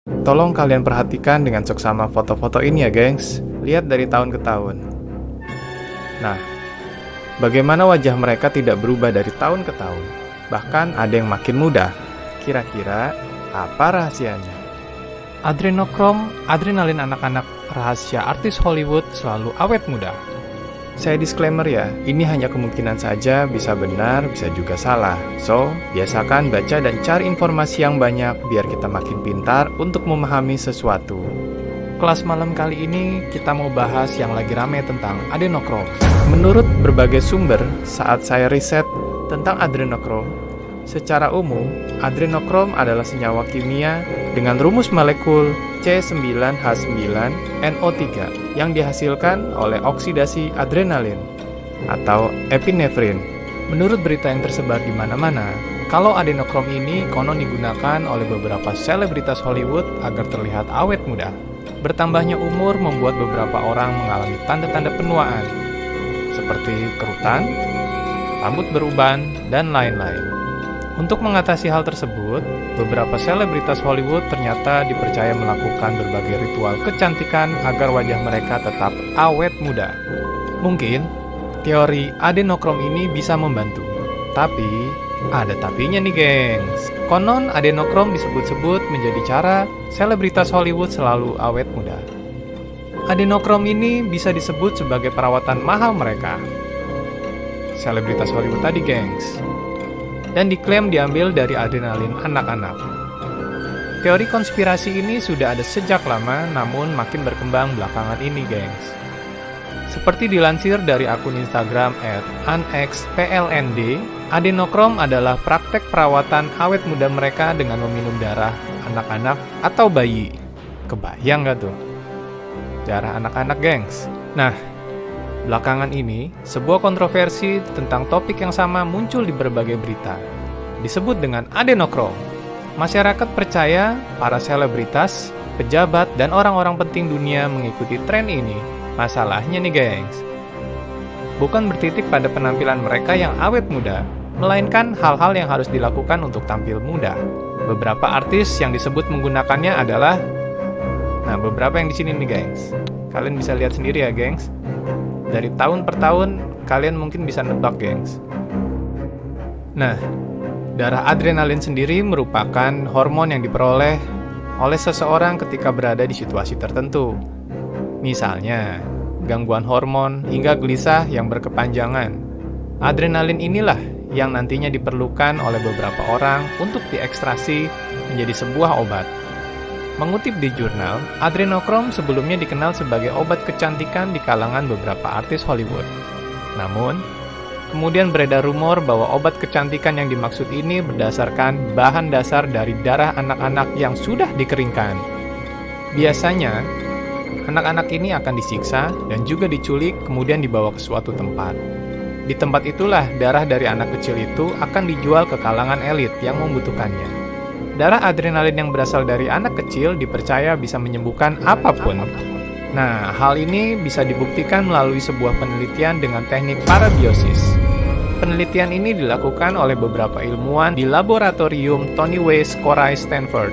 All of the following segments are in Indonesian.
Tolong kalian perhatikan dengan seksama foto-foto ini ya, gengs. Lihat dari tahun ke tahun. Nah, bagaimana wajah mereka tidak berubah dari tahun ke tahun? Bahkan ada yang makin muda. Kira-kira apa rahasianya? Adrenokrom, adrenalin anak-anak rahasia artis Hollywood selalu awet muda. Saya disclaimer ya, ini hanya kemungkinan saja, bisa benar, bisa juga salah. So, biasakan baca dan cari informasi yang banyak biar kita makin pintar untuk memahami sesuatu. Kelas malam kali ini kita mau bahas yang lagi rame tentang adrenokrom. Menurut berbagai sumber, saat saya riset tentang adrenokrom, secara umum, adrenokrom adalah senyawa kimia dengan rumus molekul C9H9NO3 yang dihasilkan oleh oksidasi adrenalin atau epinefrin. Menurut berita yang tersebar di mana-mana, kalau adrenokrom ini konon digunakan oleh beberapa selebritas Hollywood agar terlihat awet muda. Bertambahnya umur membuat beberapa orang mengalami tanda-tanda penuaan, seperti kerutan, rambut beruban, dan lain-lain. Untuk mengatasi hal tersebut, beberapa selebritas Hollywood ternyata dipercaya melakukan berbagai ritual kecantikan agar wajah mereka tetap awet muda. Mungkin, teori adrenokrom ini bisa membantu. Tapi, ada tapinya nih gengs. Konon adrenokrom disebut-sebut menjadi cara selebritas Hollywood selalu awet muda. Adrenokrom ini bisa disebut sebagai perawatan mahal mereka. Selebritas Hollywood tadi gengs. Dan diklaim diambil dari adrenalin anak-anak. Teori konspirasi ini sudah ada sejak lama, namun makin berkembang belakangan ini, gengs. Seperti dilansir dari akun Instagram @anxplnd, adrenokrom adalah praktek perawatan awet muda mereka dengan meminum darah anak-anak atau bayi. Kebayang gak tuh? Darah anak-anak, gengs. Nah, belakangan ini, sebuah kontroversi tentang topik yang sama muncul di berbagai berita. Disebut dengan adrenokrom. Masyarakat percaya para selebritas, pejabat, dan orang-orang penting dunia mengikuti tren ini. Masalahnya nih gengs, bukan bertitik pada penampilan mereka yang awet muda, melainkan hal-hal yang harus dilakukan untuk tampil muda. Beberapa artis yang disebut menggunakannya adalah, beberapa yang di sini nih gengs. Kalian bisa lihat sendiri ya gengs. Dari tahun per tahun, kalian mungkin bisa nebak, gengs. Nah, darah adrenalin sendiri merupakan hormon yang diperoleh oleh seseorang ketika berada di situasi tertentu. Misalnya, gangguan hormon hingga gelisah yang berkepanjangan. Adrenalin inilah yang nantinya diperlukan oleh beberapa orang untuk diekstrasi menjadi sebuah obat. Mengutip di jurnal, adrenokrom sebelumnya dikenal sebagai obat kecantikan di kalangan beberapa artis Hollywood. Namun, kemudian beredar rumor bahwa obat kecantikan yang dimaksud ini berdasarkan bahan dasar dari darah anak-anak yang sudah dikeringkan. Biasanya, anak-anak ini akan disiksa dan juga diculik kemudian dibawa ke suatu tempat. Di tempat itulah darah dari anak kecil itu akan dijual ke kalangan elit yang membutuhkannya. Darah adrenalin yang berasal dari anak kecil dipercaya bisa menyembuhkan apapun. Nah, hal ini bisa dibuktikan melalui sebuah penelitian dengan teknik parabiosis. Penelitian ini dilakukan oleh beberapa ilmuwan di laboratorium Tony Weiss Coray Stanford.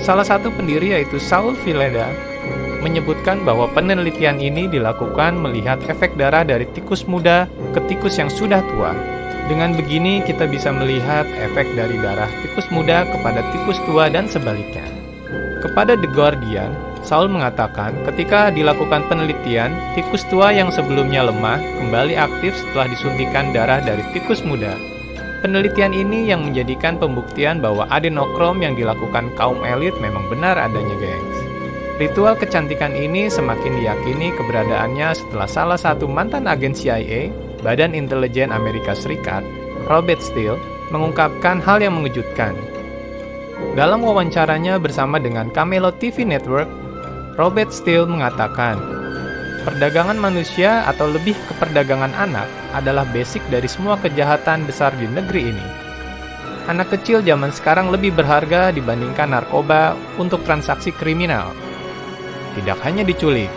Salah satu pendiri yaitu Saul Villeda menyebutkan bahwa penelitian ini dilakukan melihat efek darah dari tikus muda ke tikus yang sudah tua. Dengan begini, kita bisa melihat efek dari darah tikus muda kepada tikus tua dan sebaliknya. Kepada The Guardian, Saul mengatakan ketika dilakukan penelitian, tikus tua yang sebelumnya lemah kembali aktif setelah disuntikan darah dari tikus muda. Penelitian ini yang menjadikan pembuktian bahwa adrenokrom yang dilakukan kaum elit memang benar adanya, gengs. Ritual kecantikan ini semakin diyakini keberadaannya setelah salah satu mantan agen CIA, Badan Intelijen Amerika Serikat, Robert Steele, mengungkapkan hal yang mengejutkan. Dalam wawancaranya bersama dengan Camelot TV Network, Robert Steele mengatakan, perdagangan manusia atau lebih ke perdagangan anak adalah basic dari semua kejahatan besar di negeri ini. Anak kecil zaman sekarang lebih berharga dibandingkan narkoba untuk transaksi kriminal. Tidak hanya diculik,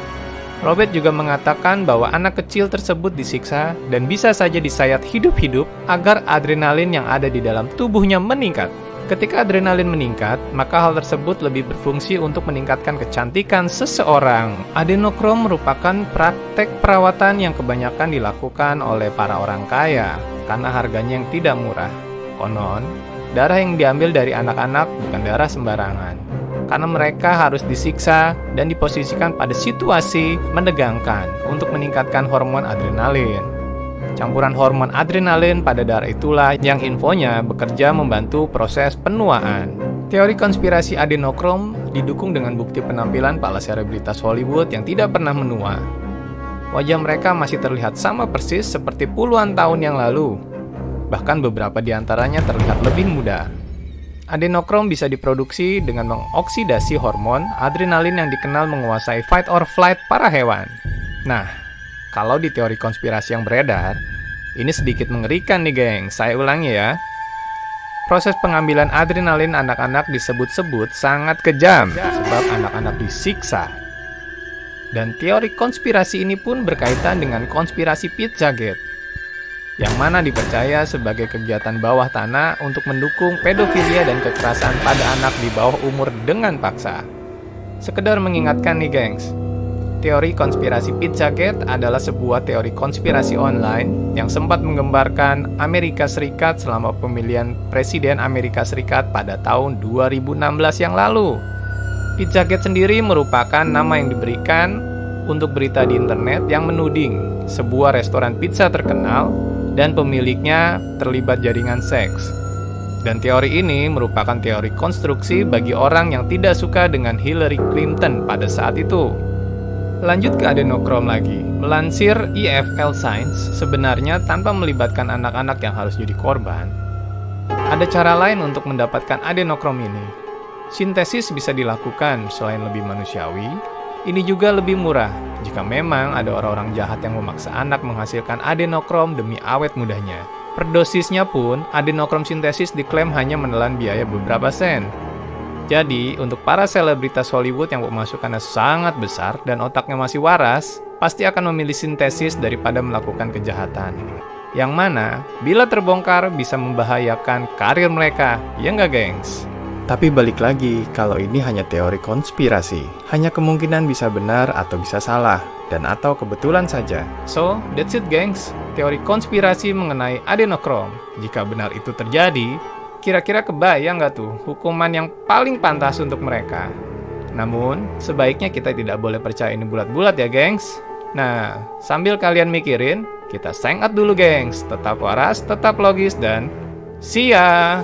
Robert juga mengatakan bahwa anak kecil tersebut disiksa dan bisa saja disayat hidup-hidup agar adrenalin yang ada di dalam tubuhnya meningkat. Ketika adrenalin meningkat, maka hal tersebut lebih berfungsi untuk meningkatkan kecantikan seseorang. Adenokrom merupakan praktek perawatan yang kebanyakan dilakukan oleh para orang kaya karena harganya yang tidak murah. Konon, darah yang diambil dari anak-anak bukan darah sembarangan, karena mereka harus disiksa dan diposisikan pada situasi menegangkan untuk meningkatkan hormon adrenalin. Campuran hormon adrenalin pada darah itulah yang infonya bekerja membantu proses penuaan. Teori konspirasi adenokrom didukung dengan bukti penampilan para selebritas Hollywood yang tidak pernah menua. Wajah mereka masih terlihat sama persis seperti puluhan tahun yang lalu. Bahkan beberapa di antaranya terlihat lebih muda. Adenokrom bisa diproduksi dengan mengoksidasi hormon adrenalin yang dikenal menguasai fight or flight para hewan. Nah, kalau di teori konspirasi yang beredar, ini sedikit mengerikan nih geng, saya ulangi ya. Proses pengambilan adrenalin anak-anak disebut-sebut sangat kejam, sebab anak-anak disiksa. Dan teori konspirasi ini pun berkaitan dengan konspirasi Pizzagate, yang mana dipercaya sebagai kegiatan bawah tanah untuk mendukung pedofilia dan kekerasan pada anak di bawah umur dengan paksa. Sekedar mengingatkan nih gengs, teori konspirasi Pizzagate adalah sebuah teori konspirasi online yang sempat menggembarkan Amerika Serikat selama pemilihan Presiden Amerika Serikat pada tahun 2016 yang lalu. Pizzagate sendiri merupakan nama yang diberikan untuk berita di internet yang menuding sebuah restoran pizza terkenal dan pemiliknya terlibat jaringan seks. Dan teori ini merupakan teori konstruksi bagi orang yang tidak suka dengan Hillary Clinton pada saat itu. Lanjut ke adenokrom lagi. Melansir EFL Science, sebenarnya tanpa melibatkan anak-anak yang harus jadi korban, ada cara lain untuk mendapatkan adenokrom ini. Sintesis bisa dilakukan selain lebih manusiawi, ini juga lebih murah jika memang ada orang-orang jahat yang memaksa anak menghasilkan adenokrom demi awet mudanya. Per dosisnya pun, adenokrom sintesis diklaim hanya menelan biaya beberapa sen. Jadi, untuk para selebritas Hollywood yang pemasukannya sangat besar dan otaknya masih waras, pasti akan memilih sintesis daripada melakukan kejahatan. Yang mana, bila terbongkar bisa membahayakan karir mereka, ya nggak gengs? Tapi balik lagi, kalau ini hanya teori konspirasi, hanya kemungkinan bisa benar atau bisa salah, dan atau kebetulan saja. So, that's it gengs, teori konspirasi mengenai adenokrom. Jika benar itu terjadi, kira-kira kebayang nggak tuh hukuman yang paling pantas untuk mereka? Namun, sebaiknya kita tidak boleh percaya ini bulat-bulat ya gengs. Nah, sambil kalian mikirin, kita sign out dulu gengs. Tetap waras, tetap logis, dan see ya!